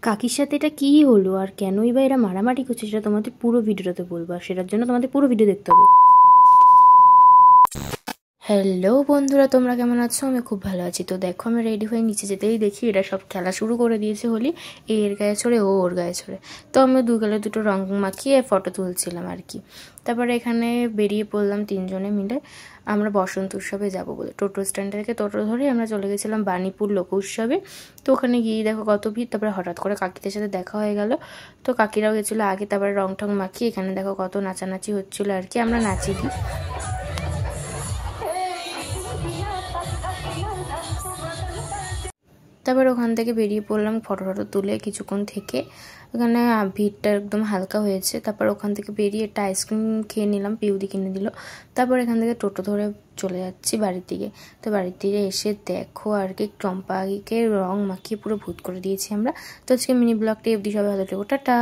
কাকির সাথে এটা কী হলো আর কেনই বা এরা মারামারি করছে সেটা তোমাদের পুরো ভিডিওতে বলবো, আর সেটার জন্য তোমাদের পুরো ভিডিও দেখতে হবে। হ্যালো বন্ধুরা, তোমরা কেমন আছো? আমি খুব ভালো আছি। তো দেখো, আমি রেডি হয়ে নিচে যেতেই দেখি এরা সব খেলা শুরু করে দিয়েছে হোলি। এর গায়ে ছড়ে, ও ওর গায়ে ছড়ে। তো আমি গালে দুটো রং মাখিয়ে ফটো তুলছিলাম আর কি। তারপরে এখানে বেরিয়ে পড়লাম তিনজনে মিলে, আমরা বসন্ত উৎসবে যাবো বলে। টোটো স্ট্যান্ড থেকে টোটো ধরে আমরা চলে গেছিলাম বাণীপুর লোক উৎসবে। তো ওখানে গিয়ে দেখো কত ভিড়। তারপরে হঠাৎ করে কাকিদের সাথে দেখা হয়ে গেল, তো কাকিরাও গেছিলো আগে। তারপরে রং টং মাখিয়ে এখানে দেখো কত নাচানাচি হচ্ছিলো আর কি, আমরা নাচি দিই। তারপর ওখান থেকে বেরিয়ে পড়লাম ফটো টটো তুলে কিছুক্ষণ থেকে। ওখানে ভিড়টা একদম হালকা হয়েছে। তারপর ওখান থেকে বেরিয়ে একটা আইসক্রিম খেয়ে নিলাম, পিউদি কিনে দিল। তারপর এখান থেকে টোটো ধরে চলে যাচ্ছি বাড়ির দিকে। তো বাড়ির দিকে এসে দেখো আর কি চম্পাকে রং মাখিয়ে পুরো ভূত করে দিয়েছি আমরা। তো আজকে মিনি ব্লগটি অবধি, সবাই ভালো থেকো, টাটা।